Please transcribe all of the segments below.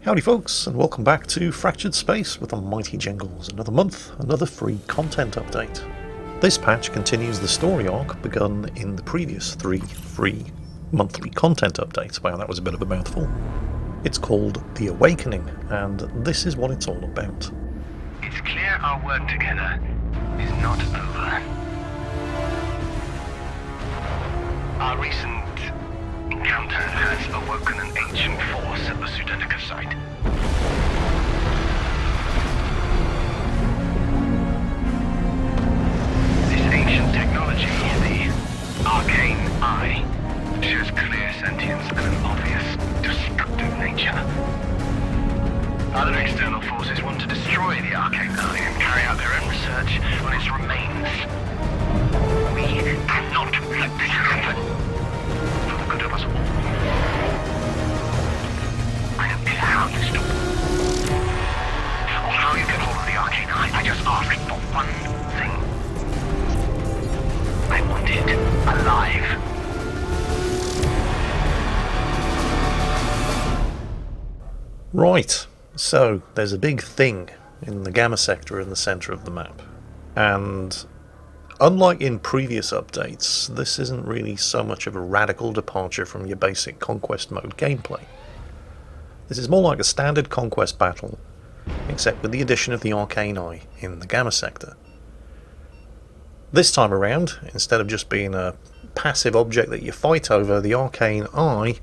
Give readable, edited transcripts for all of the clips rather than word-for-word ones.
Howdy folks, and welcome back to Fractured Space with the mighty Jingles. Another month, another free content update. This patch continues the story arc begun in the previous 3 free monthly content updates. Wow, that was a bit of a mouthful. It's called The Awakening, and this is what it's all about. It's clear our work together is not over. Our recent encounter has awoken an ancient force at the Sudetica site. This ancient technology, the Ark'ain Eye, shows clear sentience and an obvious destructive nature. Other external forces want to destroy the Ark'ain Eye and carry out their own research on its remains. We cannot let this happen. For the good of us all. I don't care how you stop. Or how you get hold of the Ark'ain Eye. I just ask for one thing. I want it alive. Right, so there's a big thing in the Gamma sector in the centre of the map, and unlike in previous updates, this isn't really so much of a radical departure from your basic Conquest mode gameplay. This is more like a standard Conquest battle, except with the addition of the Ark'ain Eye in the Gamma sector. This time around, instead of just being a passive object that you fight over, the Ark'ain Eye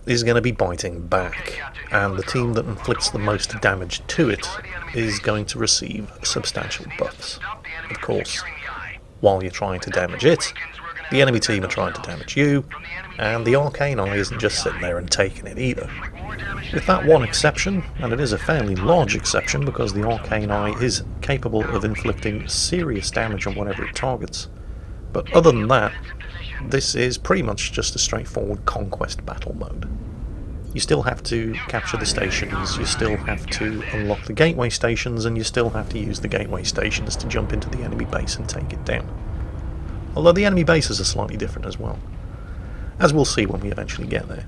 is going to be biting back, and the team that inflicts the most damage to it is going to receive substantial buffs. Of course, while you're trying to damage it, the enemy team are trying to damage you, and the Ark'ain Eye isn't just sitting there and taking it either. With that one exception, and it is a fairly large exception because the Ark'ain Eye is capable of inflicting serious damage on whatever it targets. But other than that, this is pretty much just a straightforward Conquest battle mode. You still have to capture the stations, you still have to unlock the gateway stations, and you still have to use the gateway stations to jump into the enemy base and take it down. Although the enemy bases are slightly different as well, as we'll see when we eventually get there.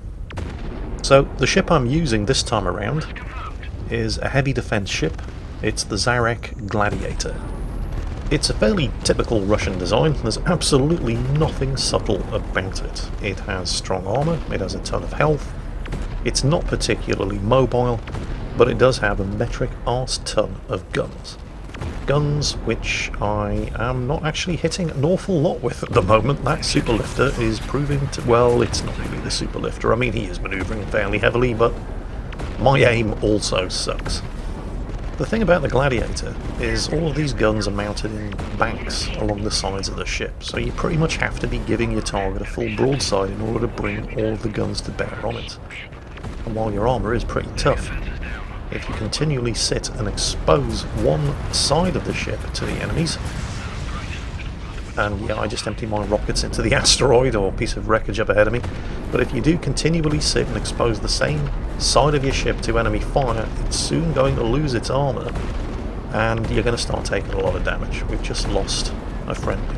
So the ship I'm using this time around is a heavy defense ship. It's the Zarek Gladiator. It's a fairly typical Russian design. There's absolutely nothing subtle about it. It has strong armour, it has a ton of health, it's not particularly mobile, but it does have a metric arse ton of guns. Guns which I am not actually hitting an awful lot with at the moment. That superlifter is proving to... well, it's not really the superlifter. I mean, he is manoeuvring fairly heavily, but my aim also sucks. The thing about the Gladiator is all of these guns are mounted in banks along the sides of the ship, so you pretty much have to be giving your target a full broadside in order to bring all of the guns to bear on it. And while your armour is pretty tough, if you continually sit and expose one side of the ship to the enemies, and yeah, I just empty my rockets into the asteroid or piece of wreckage up ahead of me, but if you do continually sit and expose the same side of your ship to enemy fire, it's soon going to lose its armour, and you're going to start taking a lot of damage. We've just lost a friendly,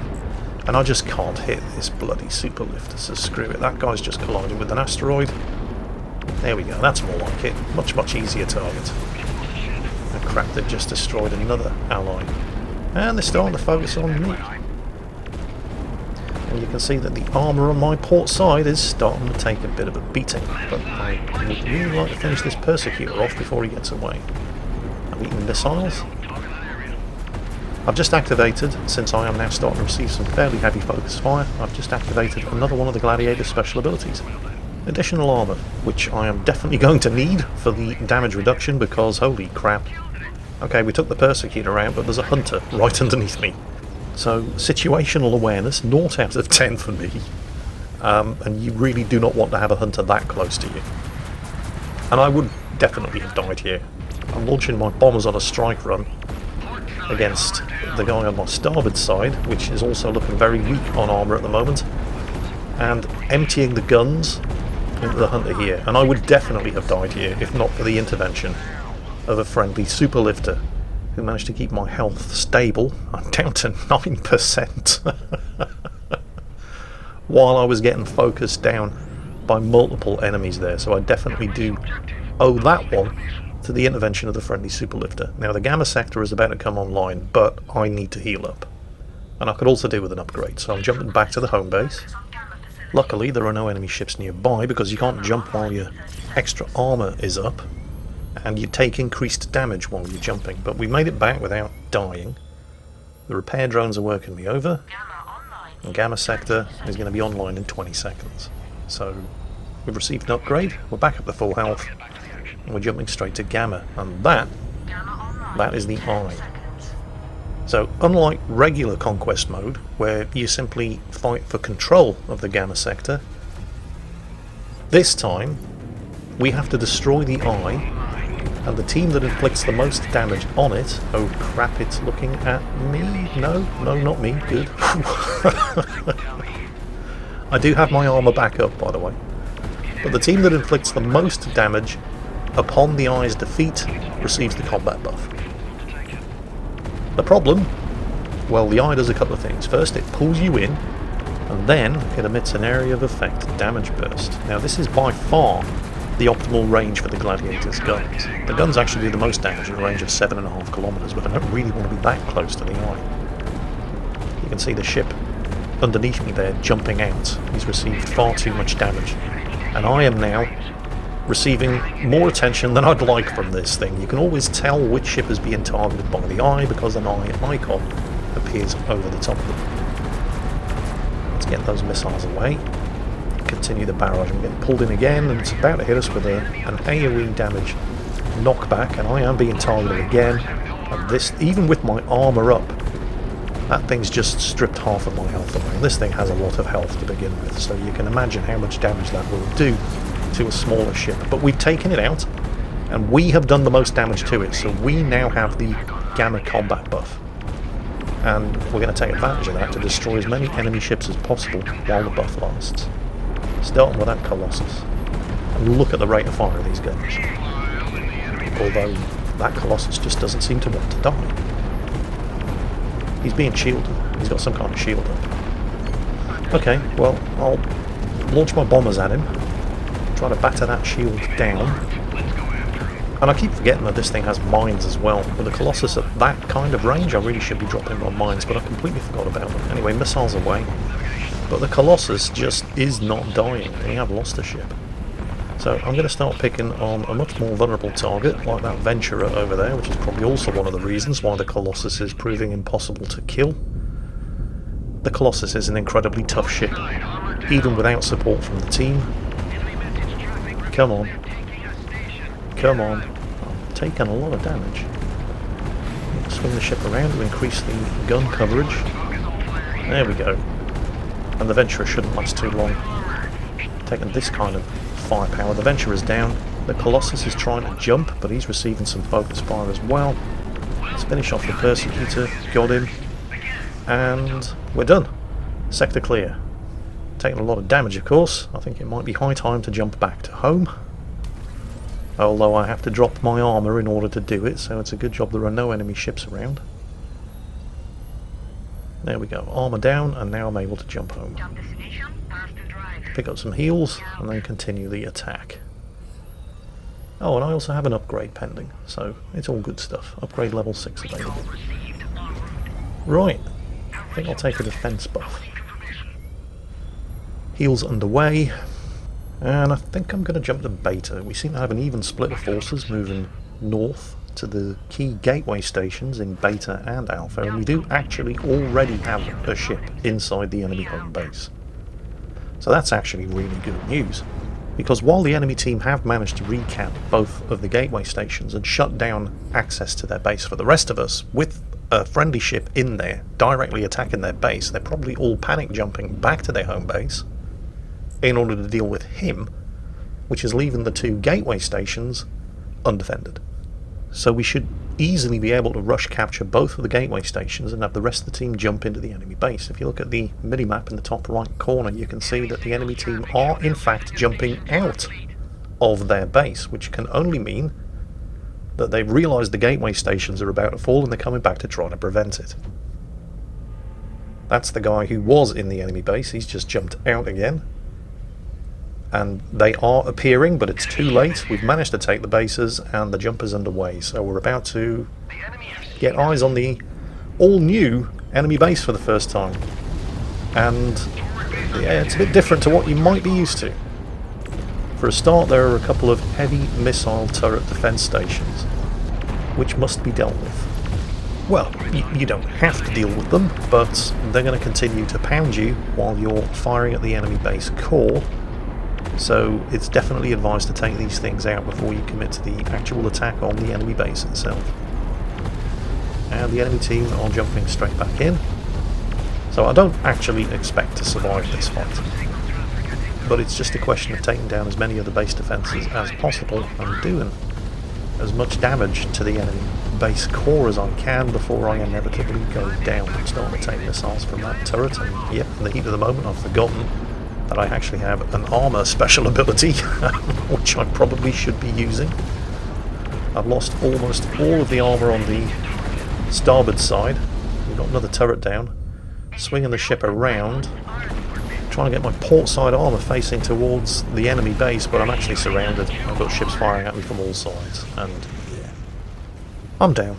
and I just can't hit this bloody superlifter, so screw it. That guy's just colliding with an asteroid. There we go, that's more like it. Much easier target. And crap, they've just destroyed another ally, and they're starting to focus on me. And you can see that the armour on my port side is starting to take a bit of a beating, but I would really like to finish this Persecutor off before he gets away. I'm eating missiles. I've just activated, since I am now starting to receive some fairly heavy focus fire, I've just activated another one of the Gladiator's special abilities. Additional armour, which I am definitely going to need for the damage reduction because holy crap. Okay, we took the Persecutor out, but there's a Hunter right underneath me. So, situational awareness, 0 out of 10 for me. And you really do not want to have a Hunter that close to you. And I would definitely have died here. I'm launching my bombers on a strike run against the guy on my starboard side, which is also looking very weak on armour at the moment, and emptying the guns into the Hunter here. And I would definitely have died here if not for the intervention of a friendly superlifter who managed to keep my health stable. I'm down to 9% while I was getting focused down by multiple enemies there, so I definitely do owe that one to the intervention of the friendly superlifter. Now the Gamma sector is about to come online, but I need to heal up. And I could also do with an upgrade, so I'm jumping back to the home base. Luckily there are no enemy ships nearby, because you can't jump while your extra armour is up, and you take increased damage while you're jumping. But we made it back without dying. The repair drones are working me over, and Gamma sector is going to be online in 20 seconds. So we've received an upgrade, we're back up to full health, and we're jumping straight to Gamma, and that is the Eye. So unlike regular conquest mode, where you simply fight for control of the Gamma sector, this time we have to destroy the Eye, and the team that inflicts the most damage on it... Oh crap, it's looking at me. No, not me. Good. I do have my armour back up, by the way. But the team that inflicts the most damage upon the Eye's defeat receives the combat buff. The problem? Well, the Eye does a couple of things. First, it pulls you in, and then it emits an area of effect damage burst. Now, this is by far the optimal range for the Gladiator's guns. The guns actually do the most damage in a range of 7.5 kilometers, but I don't really want to be that close to the Eye. You can see the ship underneath me there jumping out. He's received far too much damage, and I am now receiving more attention than I'd like from this thing. You can always tell which ship is being targeted by the Eye because an Eye icon appears over the top of them. Let's get those missiles away. Continue the barrage. I'm getting pulled in again, and it's about to hit us with an AoE damage knockback, and I am being targeted again. And this, even with my armour up, that thing's just stripped half of my health away. And this thing has a lot of health to begin with, so you can imagine how much damage that will do to a smaller ship. But we've taken it out, and we have done the most damage to it, so we now have the Gamma combat buff. And we're going to take advantage of that to destroy as many enemy ships as possible while the buff lasts. Starting with that Colossus. And look at the rate of fire of these guns. Although that Colossus just doesn't seem to want to die. He's being shielded. He's got some kind of shield up. Okay, well, I'll launch my bombers at him. Try to batter that shield down. And I keep forgetting that this thing has mines as well. With the Colossus at that kind of range, I really should be dropping on mines, but I completely forgot about them. Anyway, missiles away. But the Colossus just is not dying. We have lost a ship. So I'm going to start picking on a much more vulnerable target, like that Venturer over there, which is probably also one of the reasons why the Colossus is proving impossible to kill. The Colossus is an incredibly tough ship, even without support from the team. Come on. Come on. I'm taking a lot of damage. Swing the ship around to increase the gun coverage. There we go. And the Venturer shouldn't last too long. Taking this kind of firepower. The Venturer's down. The Colossus is trying to jump, but he's receiving some focus fire as well. Let's finish off the Persecutor. Got him. And we're done. Sector clear. Taking a lot of damage, of course. I think it might be high time to jump back to home. Although I have to drop my armour in order to do it, so it's a good job there are no enemy ships around. There we go, armour down, and now I'm able to jump home. Pick up some heals, and then continue the attack. Oh, and I also have an upgrade pending, so it's all good stuff. Upgrade level 6 available. Right, I think I'll take a defence buff. Heals underway, and I think I'm going to jump to Beta. We seem to have an even split of forces moving north to the key gateway stations in Beta and Alpha, and we do actually already have a ship inside the enemy home base. So that's actually really good news, because while the enemy team have managed to recap both of the gateway stations and shut down access to their base for the rest of us, with a friendly ship in there directly attacking their base, they're probably all panic jumping back to their home base in order to deal with him, which is leaving the two gateway stations undefended. So we should easily be able to rush capture both of the gateway stations and have the rest of the team jump into the enemy base. If you look at the minimap in the top right corner, you can see that the enemy team are in fact jumping out of their base, which can only mean that they've realised the gateway stations are about to fall and they're coming back to try to prevent it. That's the guy who was in the enemy base. He's just jumped out again. And they are appearing, but it's too late. We've managed to take the bases, and the jump is underway. So we're about to get eyes on the all-new enemy base for the first time. And yeah, it's a bit different to what you might be used to. For a start, there are a couple of heavy missile turret defense stations, which must be dealt with. Well, you don't have to deal with them, but they're going to continue to pound you while you're firing at the enemy base core. So it's definitely advised to take these things out before you commit to the actual attack on the enemy base itself. And the enemy team are jumping straight back in. So I don't actually expect to survive this fight. But it's just a question of taking down as many of the base defences as possible and doing as much damage to the enemy base core as I can before I inevitably go down and start to take missiles from that turret. And yep, in the heat of the moment I've forgotten that I actually have an armour special ability, which I probably should be using. I've lost almost all of the armour on the starboard side. We've got another turret down. Swinging the ship around, trying to get my port side armour facing towards the enemy base, but I'm actually surrounded. I've got ships firing at me from all sides, and yeah, I'm down.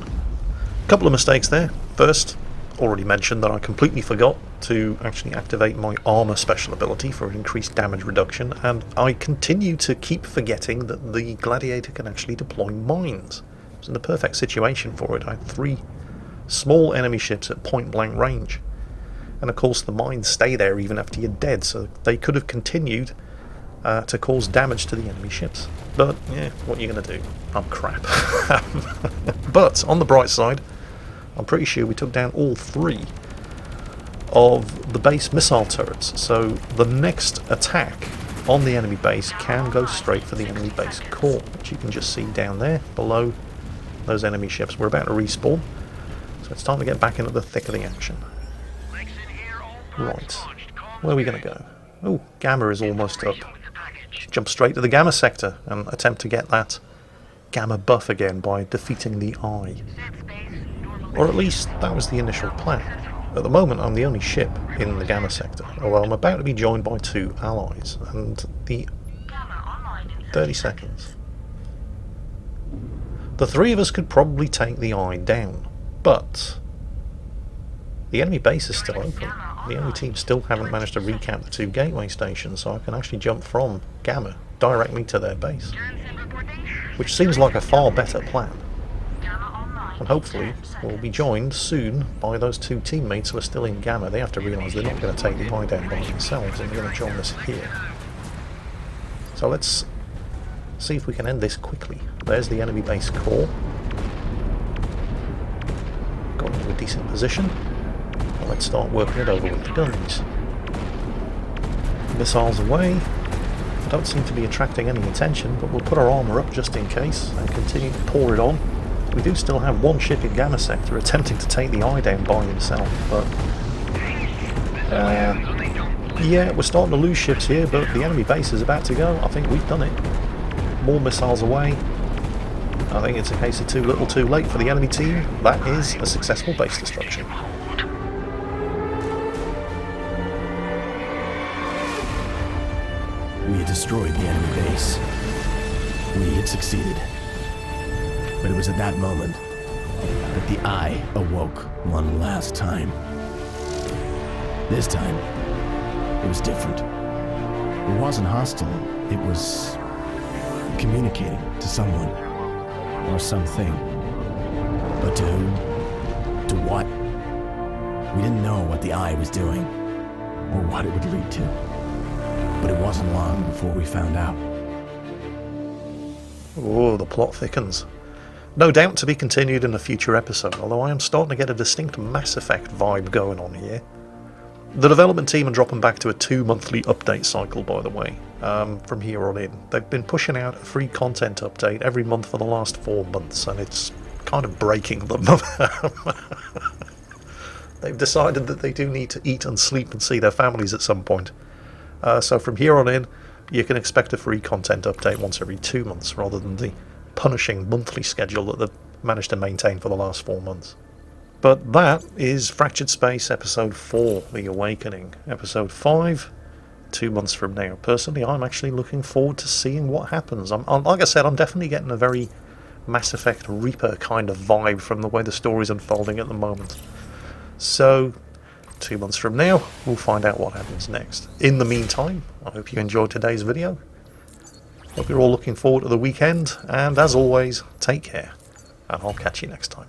A couple of mistakes there. First, already mentioned that I completely forgot to actually activate my armour special ability for increased damage reduction, and I continue to keep forgetting that the Gladiator can actually deploy mines. I was in the perfect situation for it. I had 3 small enemy ships at point blank range. And of course the mines stay there even after you're dead, so they could have continued to cause damage to the enemy ships. But, yeah, what are you going to do? I'm crap. But, on the bright side, I'm pretty sure we took down all 3 of the base missile turrets, so the next attack on the enemy base can go straight for the enemy base core, which you can just see down there, below those enemy ships. We're about to respawn, so it's time to get back into the thick of the action. Right, where are we going to go? Oh, Gamma is almost up. Jump straight to the Gamma sector and attempt to get that Gamma buff again by defeating the Eye. Or at least that was the initial plan. At the moment I'm the only ship in the Gamma sector, although I'm about to be joined by 2 allies, and the 30 seconds. The 3 of us could probably take the Eye down, but the enemy base is still open. The enemy team still haven't managed to recap the 2 gateway stations, so I can actually jump from Gamma directly to their base, which seems like a far better plan. And hopefully we'll be joined soon by those 2 teammates who are still in Gamma. They have to realise they're not going to take the Eye down by themselves, and they're going to join us here. So let's see if we can end this quickly. There's the enemy base core. Got into a decent position. Let's start working it over with the guns. Missiles away. I don't seem to be attracting any attention, but we'll put our armour up just in case and continue to pour it on. We do still have 1 ship in Gamma sector attempting to take the Eye down by himself, but yeah, we're starting to lose ships here, but the enemy base is about to go. I think we've done it. More missiles away. I think it's a case of too little too late for the enemy team. That is a successful base destruction. We had destroyed the enemy base. We had succeeded. But it was at that moment that the Eye awoke one last time. This time, it was different. It wasn't hostile. It was communicating to someone or something. But to who? To what? We didn't know what the Eye was doing or what it would lead to. But it wasn't long before we found out. Oh, the plot thickens. No doubt to be continued in a future episode, although I am starting to get a distinct Mass Effect vibe going on here. The development team are dropping back to a 2-monthly update cycle, by the way, from here on in. They've been pushing out a free content update every month for the last 4 months, and it's kind of breaking them. They've decided that they do need to eat and sleep and see their families at some point. So from here on in, you can expect a free content update once every 2 months, rather than the punishing monthly schedule that they've managed to maintain for the last 4 months. But that is Fractured Space Episode 4, The Awakening. Episode 5, 2 months from now. Personally, I'm actually looking forward to seeing what happens. Like I said, I'm definitely getting a very Mass Effect Reaper kind of vibe from the way the story's unfolding at the moment. So, 2 months from now, we'll find out what happens next. In the meantime, I hope you enjoyed today's video. Hope you're all looking forward to the weekend, and as always, take care, and I'll catch you next time.